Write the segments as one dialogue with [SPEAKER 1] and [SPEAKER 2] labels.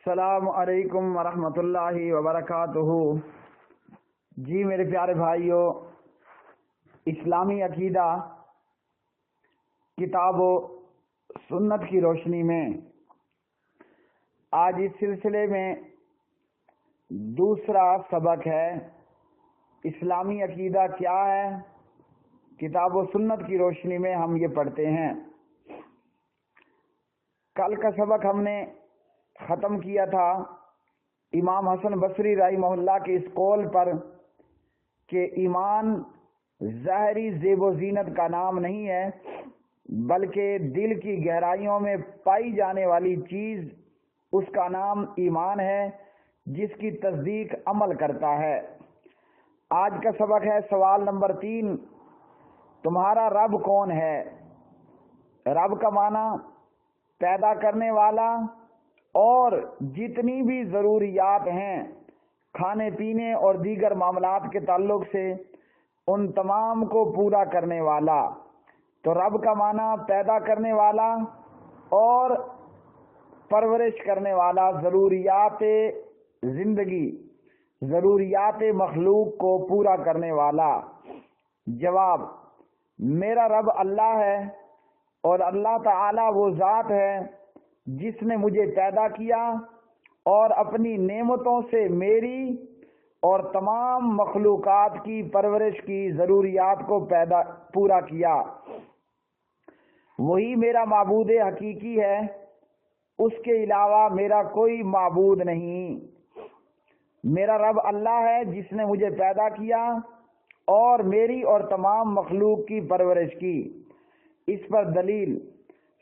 [SPEAKER 1] السلام علیکم ورحمۃ اللہ وبرکاتہ۔ جی میرے پیارے بھائیوں، اسلامی عقیدہ کتاب و سنت کی روشنی میں آج اس سلسلے میں دوسرا سبق ہے، اسلامی عقیدہ کیا ہے، کتاب و سنت کی روشنی میں ہم یہ پڑھتے ہیں۔ کل کا سبق ہم نے ختم کیا تھا امام حسن بصری رحمہ اللہ کے اس قول پر کہ ایمان ظاہری زیب و زینت کا نام نہیں ہے، بلکہ دل کی گہرائیوں میں پائی جانے والی چیز اس کا نام ایمان ہے، جس کی تصدیق عمل کرتا ہے۔ آج کا سبق ہے سوال نمبر 3، تمہارا رب کون ہے؟ رب کا معنی پیدا کرنے والا، اور جتنی بھی ضروریات ہیں کھانے پینے اور دیگر معاملات کے تعلق سے ان تمام کو پورا کرنے والا۔ تو رب کا معنی پیدا کرنے والا اور پرورش کرنے والا، ضروریات زندگی، ضروریات مخلوق کو پورا کرنے والا۔ جواب، میرا رب اللہ ہے، اور اللہ تعالی وہ ذات ہے جس نے مجھے پیدا کیا اور اپنی نعمتوں سے میری اور تمام مخلوقات کی پرورش کی ضروریات کو پورا کیا۔ وہی میرا معبود حقیقی ہے، اس کے علاوہ میرا کوئی معبود نہیں۔ میرا رب اللہ ہے جس نے مجھے پیدا کیا اور میری اور تمام مخلوق کی پرورش کی۔ اس پر دلیل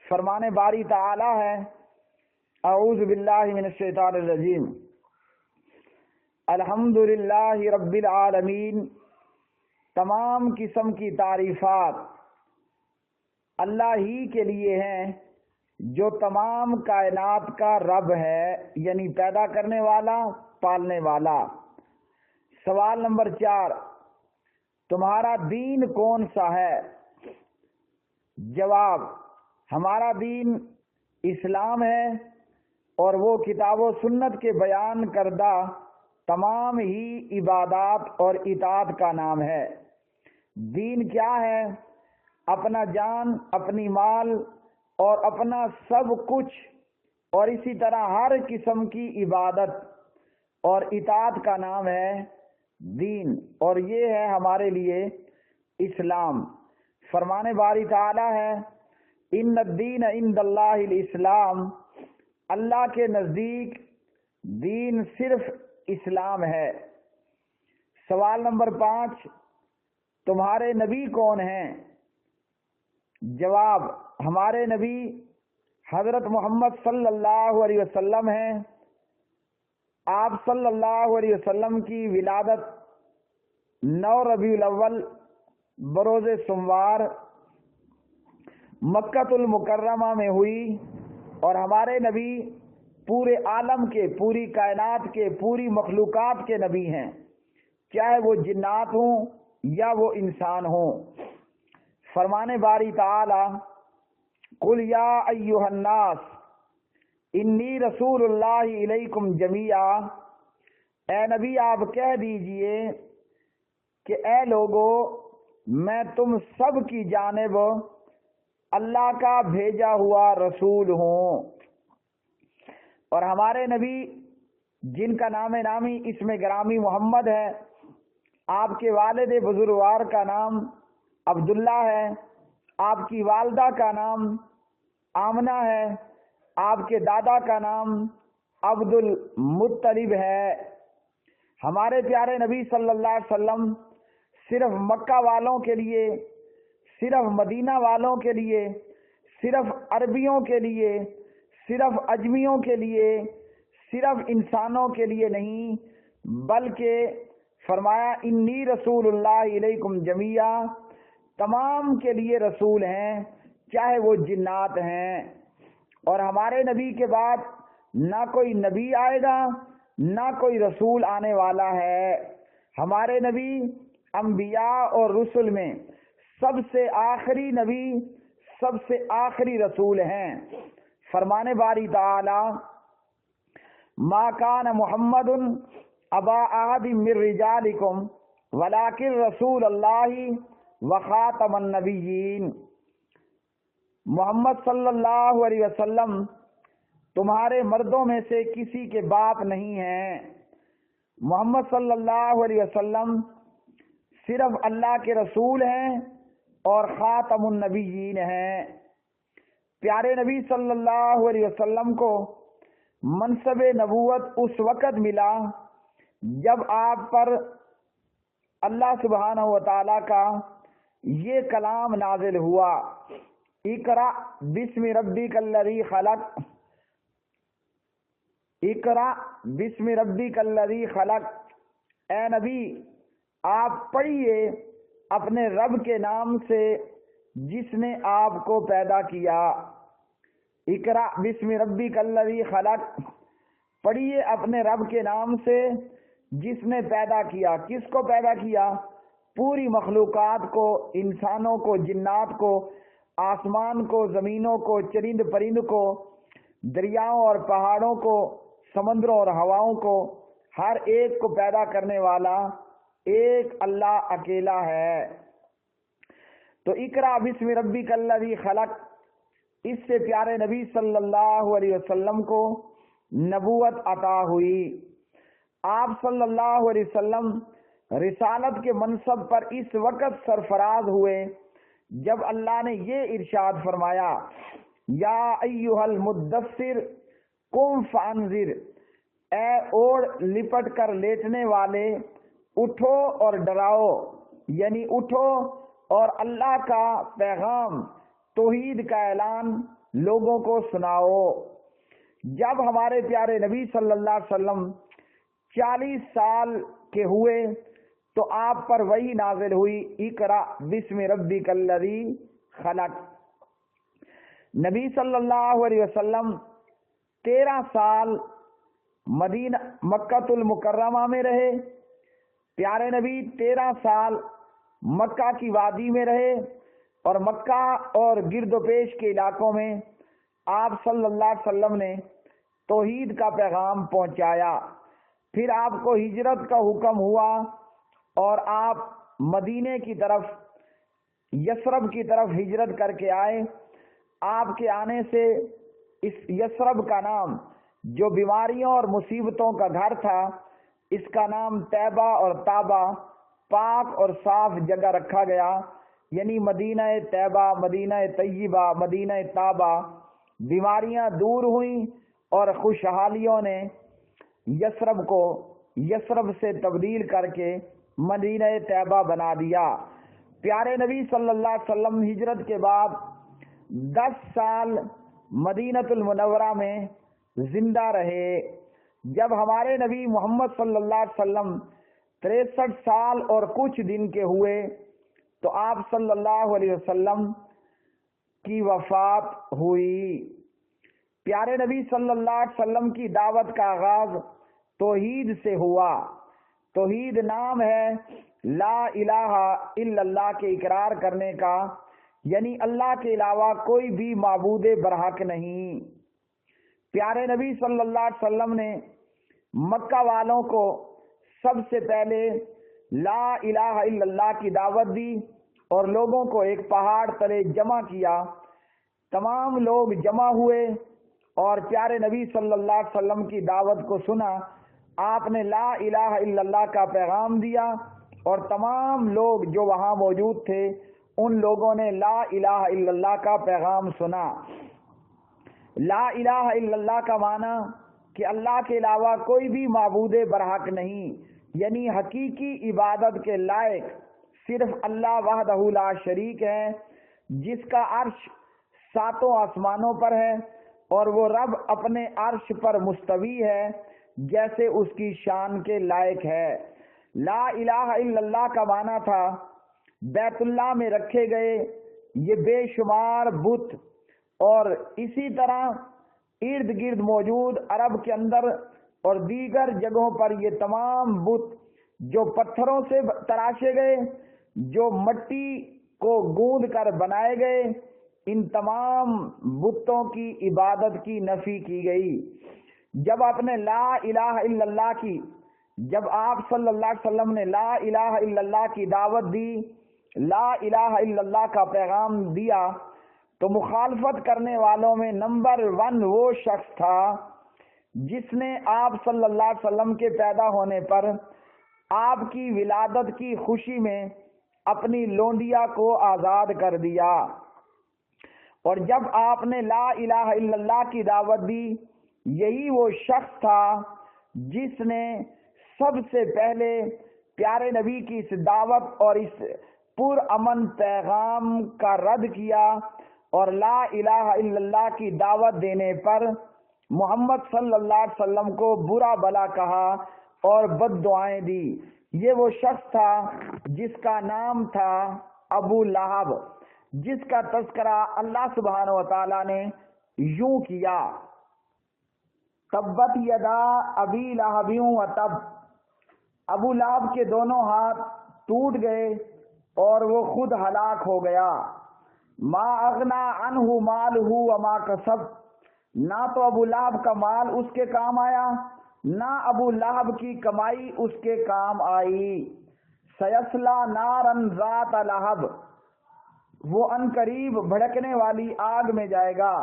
[SPEAKER 1] فرمان باری تعالی ہے، اعوذ باللہ من الشیطان الرجیم، الحمدللہ رب العالمین، تمام قسم کی تعریفات اللہ ہی کے لیے ہیں جو تمام کائنات کا رب ہے، یعنی پیدا کرنے والا، پالنے والا۔ سوال نمبر 4، تمہارا دین کون سا ہے؟ جواب، ہمارا دین اسلام ہے، اور وہ کتاب و سنت کے بیان کردہ تمام ہی عبادات اور اطاعت کا نام ہے۔ دین کیا ہے؟ اپنا جان، اپنی مال اور اپنا سب کچھ، اور اسی طرح ہر قسم کی عبادت اور اطاعت کا نام ہے دین، اور یہ ہے ہمارے لیے اسلام۔ فرمان باری تعالی ہے، ان الدین عند اللہ الاسلام، اللہ کے نزدیک دین صرف اسلام ہے۔ سوال نمبر 5، تمہارے نبی کون ہیں؟ جواب، ہمارے نبی حضرت محمد صلی اللہ علیہ وسلم ہیں۔ آپ صلی اللہ علیہ وسلم کی ولادت 9 ربیع الاول بروز سوموار مکۃ المکرمہ میں ہوئی، اور ہمارے نبی پورے عالم کے، پوری کائنات کے، پوری مخلوقات کے نبی ہیں، چاہے وہ جنات ہوں یا وہ انسان ہوں۔ فرمان باری تعالی، قل یا ایھا الناس انی رسول اللہ الیکم جمیعا، اے نبی آپ کہہ دیجئے کہ اے لوگو، میں تم سب کی جانب اللہ کا بھیجا ہوا رسول ہوں۔ اور ہمارے نبی جن کا نام نامی اسم گرامی محمد ہے، آپ کے والد بزرگوار کا نام عبداللہ ہے، آپ کی والدہ کا نام آمنہ ہے، آپ کے دادا کا نام عبد المطلب ہے۔ ہمارے پیارے نبی صلی اللہ علیہ وسلم صرف مکہ والوں کے لیے، صرف مدینہ والوں کے لیے، صرف عربیوں کے لیے، صرف اجمیوں کے لیے، صرف انسانوں کے لیے نہیں، بلکہ فرمایا انی رسول اللہ علیکم جمیعا، تمام کے لیے رسول ہیں، چاہے وہ جنات ہیں۔ اور ہمارے نبی کے بعد نہ کوئی نبی آئے گا، نہ کوئی رسول آنے والا ہے۔ ہمارے نبی انبیاء اور رسل میں سب سے آخری نبی، سب سے آخری رسول ہیں۔ فرمان باری تعالی، ما کان محمد ابا احد من رجالکم ولکن رسول اللہ وخاتم النبیین، محمد صلی اللہ علیہ وسلم تمہارے مردوں میں سے کسی کے باپ نہیں ہیں، محمد صلی اللہ علیہ وسلم صرف اللہ کے رسول ہیں اور خاتم النبیین ہیں۔ پیارے نبی صلی اللہ علیہ وسلم کو منصب نبوت اس وقت ملا جب آپ پر اللہ سبحانہ و تعالی کا یہ کلام نازل ہوا، اقرأ بسم ربک الذی خلق، اقرأ بسم ربک الذی خلق، اے نبی آپ پڑھیے اپنے رب کے نام سے جس نے آپ کو پیدا کیا۔ اقرأ بسم ربک الذی خلق، پڑھیے اپنے رب کے نام سے جس نے پیدا کیا۔ کس کو پیدا کیا؟ پوری مخلوقات کو، انسانوں کو، جنات کو، آسمان کو، زمینوں کو، چرند پرند کو، دریاؤں اور پہاڑوں کو، سمندروں اور ہواؤں کو، ہر ایک کو پیدا کرنے والا ایک اللہ اکیلا ہے۔ تو اقرأ بسم ربک الذی خلق، اس سے پیارے نبی صلی اللہ علیہ وسلم کو نبوت عطا ہوئی۔ آپ صلی اللہ علیہ وسلم رسالت کے منصب پر اس وقت سرفراز ہوئے جب اللہ نے یہ ارشاد فرمایا، یا ایھا المدثر قم فانذر، اے اوڑھ لپٹ کر لیٹنے والے اٹھو اور ڈراؤ، یعنی اٹھو اور اللہ کا پیغام توحید کا اعلان لوگوں کو سناؤ۔ جب ہمارے پیارے نبی صلی اللہ علیہ وسلم 40 سال کے ہوئے تو آپ پر وحی نازل ہوئی، اقرأ بسم ربک الذی خلق۔ نبی صلی اللہ علیہ وسلم 13 سال مکۃ المکرمہ میں رہے۔ پیارے نبی 13 سال مکہ کی وادی میں رہے اور مکہ اور گرد و پیش کے علاقوں میں آپ صلی اللہ علیہ وسلم نے توحید کا پیغام پہنچایا۔ پھر آپ کو ہجرت کا حکم ہوا اور آپ مدینے کی طرف، یثرب کی طرف ہجرت کر کے آئے۔ آپ کے آنے سے اس یثرب کا نام، جو بیماریوں اور مصیبتوں کا گھر تھا، اس کا نام طیبہ اور طابہ، پاک اور صاف جگہ رکھا گیا، یعنی مدینہ طیبہ، مدینہ طیبہ، مدینہ طابہ۔ بیماریاں دور ہوئیں اور خوشحالیوں نے یثرب کو یثرب سے تبدیل کر کے مدینہ طیبہ بنا دیا۔ پیارے نبی صلی اللہ علیہ وسلم ہجرت کے بعد 10 سال مدینۃ المنورہ میں زندہ رہے۔ جب ہمارے نبی محمد صلی اللہ علیہ وسلم 63 سال اور کچھ دن کے ہوئے تو آپ صلی اللہ علیہ وسلم کی وفات ہوئی۔ پیارے نبی صلی اللہ علیہ وسلم کی دعوت کا آغاز توحید سے ہوا۔ توحید نام ہے لا الہ الا اللہ کے اقرار کرنے کا، یعنی اللہ کے علاوہ کوئی بھی معبود برحق نہیں۔ پیارے نبی صلی اللہ علیہ وسلم نے مکہ والوں کو سب سے پہلے لا الہ الا اللہ کی دعوت دی اور لوگوں کو ایک پہاڑ تلے جمع کیا۔ تمام لوگ جمع ہوئے اور پیارے نبی صلی اللہ علیہ وسلم کی دعوت کو سنا۔ آپ نے لا الہ الا اللہ کا پیغام دیا اور تمام لوگ جو وہاں موجود تھے ان لوگوں نے لا الہ الا اللہ کا پیغام سنا۔ لا الہ الا اللہ کا معنی کہ اللہ کے علاوہ کوئی بھی معبود برحق نہیں، یعنی حقیقی عبادت کے لائق صرف اللہ وحدہ لا شریک ہے، جس کا عرش 7 آسمانوں پر ہے اور وہ رب اپنے عرش پر مستوی ہے جیسے اس کی شان کے لائق ہے۔ لا الہ الا اللہ کا معنی تھا بیت اللہ میں رکھے گئے یہ بے شمار بت اور اسی طرح ارد گرد موجود عرب کے اندر اور دیگر جگہوں پر یہ تمام بت جو پتھروں سے تراشے گئے، جو مٹی کو گوندھ کر بنائے گئے، ان تمام بتوں کی عبادت کی نفی کی گئی۔ جب آپ نے لا الہ الا اللہ کی، جب آپ صلی اللہ علیہ وسلم نے لا الہ الا اللہ کی دعوت دی، لا الہ الا اللہ کا پیغام دیا، تو مخالفت کرنے والوں میں نمبر 1 وہ شخص تھا جس نے آپ صلی اللہ علیہ وسلم کے پیدا ہونے پر آپ کی ولادت کی خوشی میں اپنی لونڈیا کو آزاد کر دیا۔ اور جب آپ نے لا الہ الا اللہ کی دعوت دی، یہی وہ شخص تھا جس نے سب سے پہلے پیارے نبی کی اس دعوت اور اس پرامن پیغام کا رد کیا، اور لا الہ الا اللہ کی دعوت دینے پر محمد صلی اللہ علیہ وسلم کو برا بھلا کہا اور بد دعائیں دی۔ یہ وہ شخص تھا جس کا نام تھا ابو لہب، جس کا تذکرہ اللہ سبحانہ و تعالی نے یوں کیا، تبت یدا ابی لہب و تب، ابو لہب کے دونوں ہاتھ ٹوٹ گئے اور وہ خود ہلاک ہو گیا۔ ما اغنا عنہ مالہ وما کسب، نہ تو ابو لہب کا مال اس کے کام آیا، نہ ابو لہب کی کمائی اس کے کام آئی۔ سیصلی نارا ذات لہب، وہ عنقریب بھڑکنے والی آگ میں جائے گا۔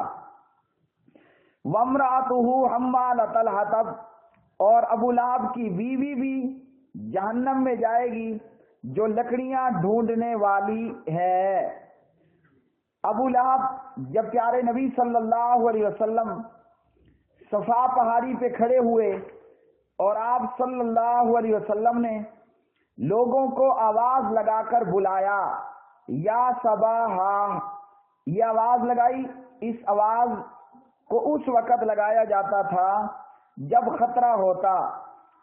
[SPEAKER 1] وامرأتہ حمالۃ الحطب، اور ابو لہب کی بیوی بھی جہنم میں جائے گی جو لکڑیاں ڈھونڈنے والی ہے۔ ابو لہب جب پیارے نبی صلی اللہ علیہ وسلم صفا پہاڑی پہ کھڑے ہوئے اور آپ صلی اللہ علیہ وسلم نے لوگوں کو آواز لگا کر بلایا، یا صباحا، یہ آواز لگائی۔ اس آواز کو اس وقت لگایا جاتا تھا جب خطرہ ہوتا،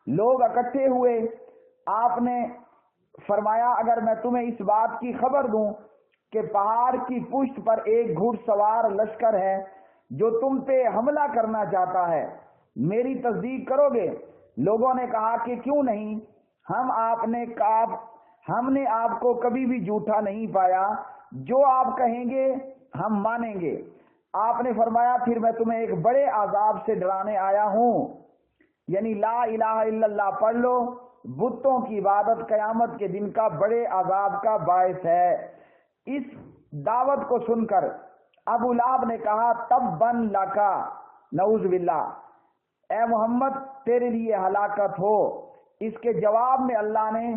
[SPEAKER 1] لوگ اکٹھے ہوئے، آپ نے فرمایا اگر میں تمہیں اس بات کی خبر دوں کہ پہاڑ کی پشت پر ایک گھڑ سوار لشکر ہے جو تم پہ حملہ کرنا چاہتا ہے، میری تصدیق کرو گے؟ لوگوں نے کہا کہ کیوں نہیں، ہم نے آپ کو کبھی بھی جھوٹا نہیں پایا، جو آپ کہیں گے ہم مانیں گے۔ آپ نے فرمایا پھر میں تمہیں ایک بڑے عذاب سے ڈرانے آیا ہوں، یعنی لا الہ الا اللہ پڑھ لو، بتوں کی عبادت قیامت کے دن کا بڑے عذاب کا باعث ہے۔ اس دعوت کو سن کر ابو لہب نے کہا تباً لکا، نعوذ باللہ، اے محمد تیرے لیے ہلاکت ہو۔ اس کے جواب میں اللہ نے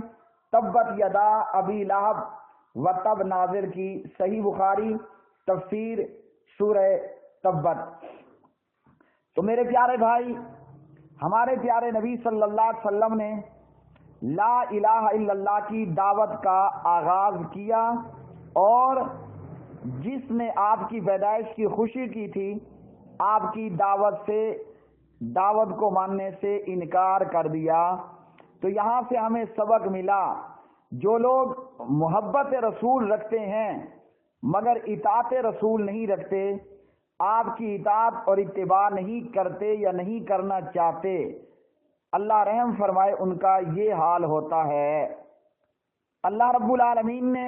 [SPEAKER 1] تبت یدا ابی لہب و تب نازل کی، صحیح بخاری تفسیر سورہ تبت۔ تو میرے پیارے بھائی، ہمارے پیارے نبی صلی اللہ علیہ وسلم نے لا الہ الا اللہ کی دعوت کا آغاز کیا، اور جس نے آپ کی پیدائش کی خوشی کی تھی، آپ کی دعوت کو ماننے سے انکار کر دیا۔ تو یہاں سے ہمیں سبق ملا، جو لوگ محبت رسول رکھتے ہیں مگر اطاعت رسول نہیں رکھتے، آپ کی اطاعت اور اتباع نہیں کرتے یا نہیں کرنا چاہتے، اللہ رحم فرمائے ان کا یہ حال ہوتا ہے۔ اللہ رب العالمین نے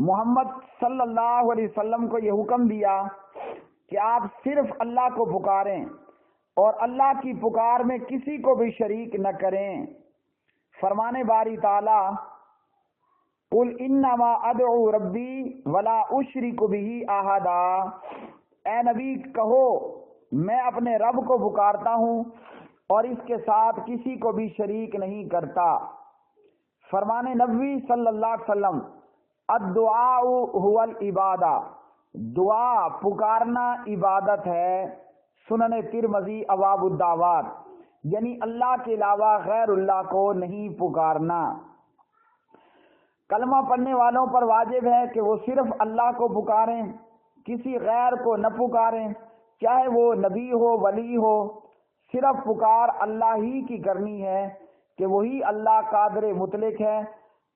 [SPEAKER 1] محمد صلی اللہ علیہ وسلم کو یہ حکم دیا کہ آپ صرف اللہ کو پکاریں اور اللہ کی پکار میں کسی کو بھی شریک نہ کریں۔ فرمانے باری تعالی قل انما ادعو ربی ولا اشرک بہ احدا، اے نبی کہو میں اپنے رب کو پکارتا ہوں اور اس کے ساتھ کسی کو بھی شریک نہیں کرتا۔ فرمانے نبوی صلی اللہ علیہ وسلم الدعاء هو العبادہ، دعا پکارنا عبادت ہے۔ سنن ترمذی ابواب الدعوات، یعنی اللہ کے علاوہ غیر اللہ کو نہیں پکارنا۔ کلمہ پڑھنے والوں پر واجب ہے کہ وہ صرف اللہ کو پکاریں، کسی غیر کو نہ پکاریں، چاہے وہ نبی ہو ولی ہو، صرف پکار اللہ ہی کی کرنی ہے کہ وہی اللہ قادر مطلق ہے،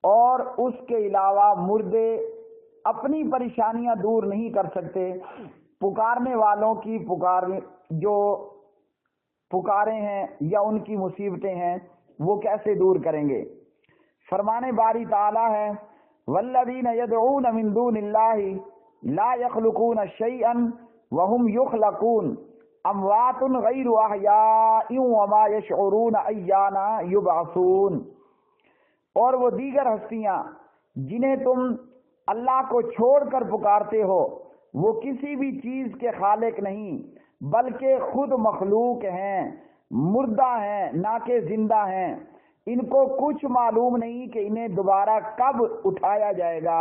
[SPEAKER 1] اور اس کے علاوہ مردے اپنی پریشانیاں دور نہیں کر سکتے۔ پکارنے والوں کی جو پکارے ہیں یا ان کی مصیبتیں ہیں وہ کیسے دور کریں گے؟ فرمانے باری تعالی ہے والذین یدعون من دون اللہ لا یخلقون شیئا وهم یخلقون، اموات غیر احیاء وما یشعرون ایان یبعثون، اور وہ دیگر ہستیاں جنہیں تم اللہ کو چھوڑ کر پکارتے ہو وہ کسی بھی چیز کے خالق نہیں بلکہ خود مخلوق ہیں، مردہ ہیں نہ کہ زندہ ہیں، ان کو کچھ معلوم نہیں کہ انہیں دوبارہ کب اٹھایا جائے گا۔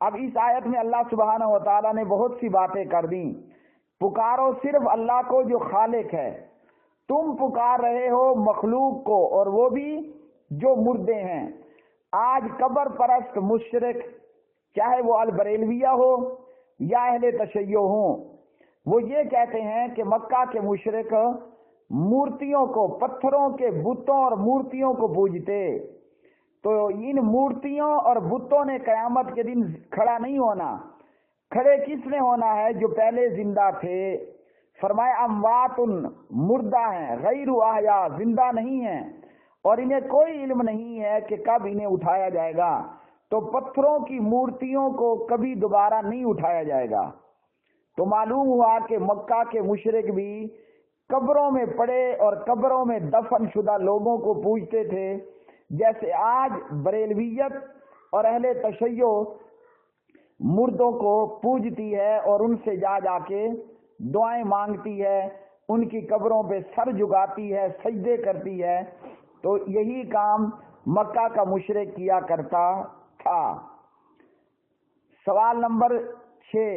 [SPEAKER 1] اب اس آیت میں اللہ سبحانہ و تعالیٰ نے بہت سی باتیں کر دیں۔ پکارو صرف اللہ کو جو خالق ہے، تم پکار رہے ہو مخلوق کو، اور وہ بھی جو مردے ہیں۔ آج قبر پرست مشرک، چاہے وہ البریلویہ ہو یا اہل تشیع ہوں، وہ یہ کہتے ہیں کہ مکہ کے مشرک مورتیوں کو، پتھروں کے بتوں اور مورتیوں کو پوجتے، تو ان مورتیوں اور بتوں نے قیامت کے دن کھڑا نہیں ہونا۔ کھڑے کس نے ہونا ہے؟ جو پہلے زندہ تھے۔ فرمایا اموات، مردہ ہیں، غیر احیاء، زندہ نہیں ہیں، اور انہیں کوئی علم نہیں ہے کہ کب انہیں اٹھایا جائے گا۔ تو پتھروں کی مورتیوں کو کبھی دوبارہ نہیں اٹھایا جائے گا۔ تو معلوم ہوا کہ مکہ کے مشرک بھی قبروں میں پڑے اور قبروں میں دفن شدہ لوگوں کو پوجتے تھے، جیسے آج بریلویت اور اہل تشیع مردوں کو پوجتی ہے اور ان سے جا جا کے دعائیں مانگتی ہے، ان کی قبروں پہ سر جھکاتی ہے، سجدے کرتی ہے۔ تو یہی کام مکہ کا مشرک کیا کرتا تھا۔ سوال نمبر 6،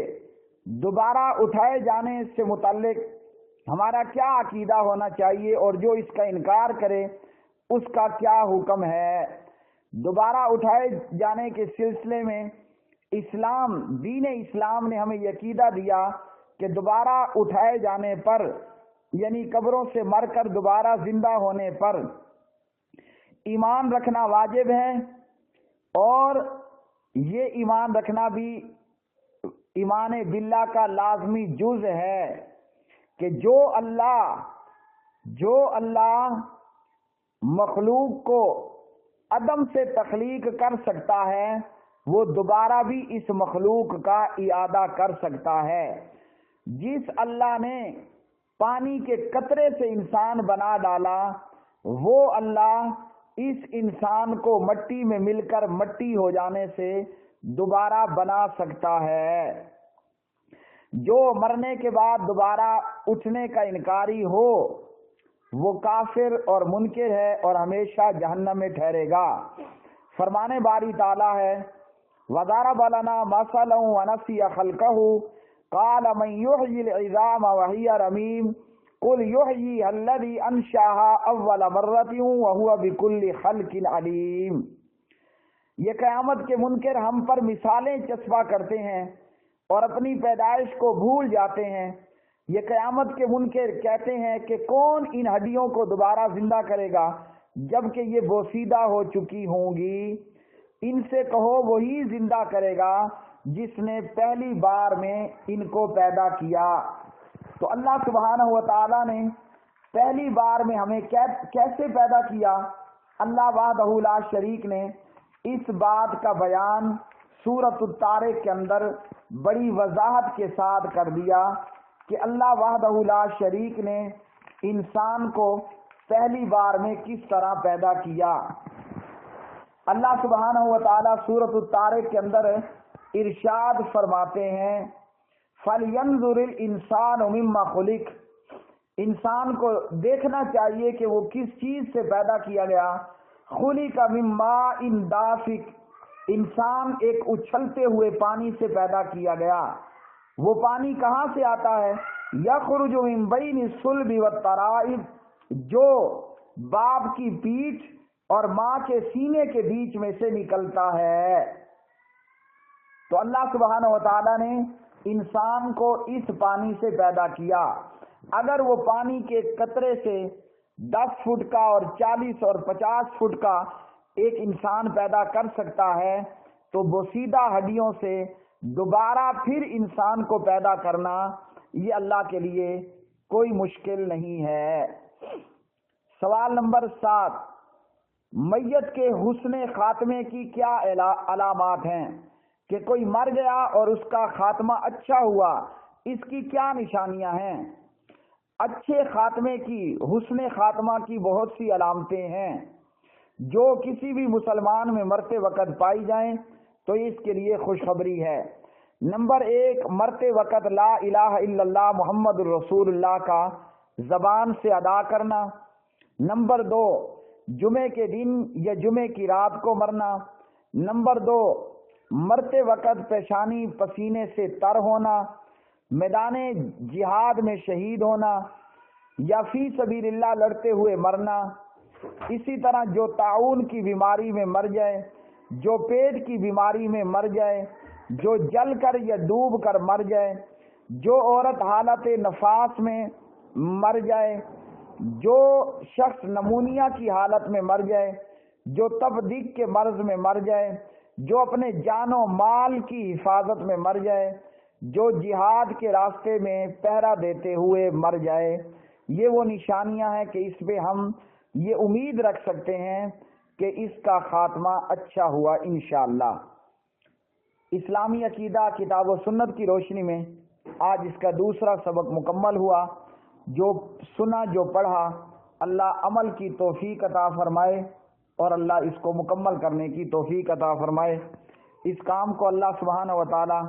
[SPEAKER 1] دوبارہ اٹھائے جانے سے متعلق ہمارا کیا عقیدہ ہونا چاہیے، اور جو اس کا انکار کرے اس کا کیا حکم ہے؟ دوبارہ اٹھائے جانے کے سلسلے میں اسلام، دین اسلام نے ہمیں یہ عقیدہ دیا کہ دوبارہ اٹھائے جانے پر، یعنی قبروں سے مر کر دوبارہ زندہ ہونے پر ایمان رکھنا واجب ہے، اور یہ ایمان رکھنا بھی ایمان باللہ کا لازمی جز ہے کہ جو اللہ مخلوق کو عدم سے تخلیق کر سکتا ہے، وہ دوبارہ بھی اس مخلوق کا اعادہ کر سکتا ہے۔ جس اللہ نے پانی کے قطرے سے انسان بنا ڈالا، وہ اللہ اس انسان کو مٹی میں مل کر مٹی ہو جانے سے دوبارہ بنا سکتا ہے۔ جو مرنے کے بعد دوبارہ اٹھنے کا انکاری ہو وہ کافر اور منکر ہے اور ہمیشہ جہنم میں ٹھہرے گا۔ فرمان باری تعالیٰ ہے وَضَرَبَ لَنَا مَثَلًا وَنَسِيَ خَلْقَهُ قَالَ مَن يُحْيِي الْعِظَامَ وَهِيَ رَمِيمٌ قُلْ يُحْيِيهَا الَّذِي أَنشَأَهَا أَوَّلَ مَرَّةٍ وَهُوَ بِكُلِّ خَلْقٍ عَلِيمٌ۔ یہ قیامت کے منکر ہم پر مثالیں چسپاں کرتے ہیں اور اپنی پیدائش کو بھول جاتے ہیں۔ یہ قیامت کے منکر کہتے ہیں کہ کون ان ہڈیوں کو دوبارہ زندہ کرے گا جبکہ یہ بوسیدہ ہو چکی ہوں گی۔ ان سے کہو وہی زندہ کرے گا جس نے پہلی بار میں ان کو پیدا کیا۔ تو اللہ سبحانہ و تعالیٰ نے پہلی بار میں ہمیں کیسے پیدا کیا؟ اللہ وحدہ لا شریک نے اس بات کا بیان سورۃ الطارق کے اندر بڑی وضاحت کے ساتھ کر دیا کہ اللہ وحدہ لا شریک نے انسان کو پہلی بار میں کس طرح پیدا کیا۔ اللہ سبحانہ و تعالیٰ سورۃ الطارق کے اندر ارشاد فرماتے ہیں فَلْيَنْظُرِ الْإِنسَانُ مِمَّا خُلِقَ، انسان کو دیکھنا چاہیے کہ وہ کس چیز سے پیدا کیا گیا۔ خُلِقَ مِن مَّاءٍ دَافِقٍ، انسان ایک اچھلتے ہوئے پانی سے پیدا کیا گیا۔ وہ پانی کہاں سے آتا ہے؟ یخرج من بین الصلب والترائب، جو باپ کی پیٹھ اور ماں کے سینے کے بیچ میں سے نکلتا ہے۔ تو اللہ سبحانہ و تعالیٰ نے انسان کو اس پانی سے پیدا کیا۔ اگر وہ پانی کے قطرے سے 10 فٹ کا اور 40 اور 50 فٹ کا ایک انسان پیدا کر سکتا ہے تو بوسیدہ ہڈیوں سے دوبارہ پھر انسان کو پیدا کرنا یہ اللہ کے لیے کوئی مشکل نہیں ہے۔ سوال نمبر 7، میت کے حسن خاتمے کی کیا علامات ہیں؟ کہ کوئی مر گیا اور اس کا خاتمہ اچھا ہوا، اس کی کیا نشانیاں ہیں؟ اچھے خاتمے کی، حسن خاتمہ کی بہت سی علامتیں ہیں جو کسی بھی مسلمان میں مرتے وقت پائی جائیں تو اس کے لیے خوشخبری ہے۔ نمبر 1، مرتے وقت لا الہ الا اللہ محمد الرسول اللہ کا زبان سے ادا کرنا۔ نمبر 2، جمعے کے دن یا جمعے کی رات کو مرنا۔ نمبر 2، مرتے وقت پیشانی پسینے سے تر ہونا، میدان جہاد میں شہید ہونا یا فی سبیل اللہ لڑتے ہوئے مرنا۔ اسی طرح جو طاعون کی بیماری میں مر جائے، جو پیٹ کی بیماری میں مر جائے، جو جل کر یا ڈوب کر مر جائے، جو عورت حالت نفاس میں مر جائے، جو شخص نمونیا کی حالت میں مر جائے، جو تپ دیگ کے مرض میں مر جائے، جو اپنے جان و مال کی حفاظت میں مر جائے، جو جہاد کے راستے میں پہرا دیتے ہوئے مر جائے، یہ وہ نشانیاں ہیں کہ اس پہ ہم یہ امید رکھ سکتے ہیں کہ اس کا خاتمہ اچھا ہوا انشاءاللہ۔ اسلامی عقیدہ کتاب و سنت کی روشنی میں آج اس کا دوسرا سبق مکمل ہوا۔ جو سنا، جو پڑھا، اللہ عمل کی توفیق عطا فرمائے اور اللہ اس کو مکمل کرنے کی توفیق عطا فرمائے۔ اس کام کو اللہ سبحانہ و تعالی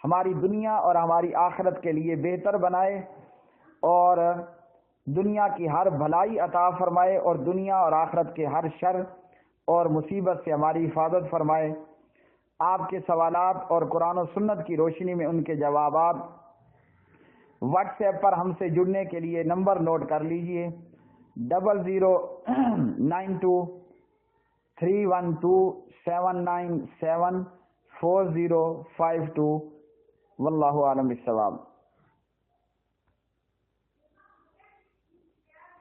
[SPEAKER 1] ہماری دنیا اور ہماری آخرت کے لیے بہتر بنائے اور دنیا کی ہر بھلائی عطا فرمائے اور دنیا اور آخرت کے ہر شر اور مصیبت سے ہماری حفاظت فرمائے۔ آپ کے سوالات اور قرآن و سنت کی روشنی میں ان کے جوابات واٹس ایپ پر ہم سے جڑنے کے لیے نمبر نوٹ کر لیجئے 00923127974052۔ واللہ اعلم بالصواب۔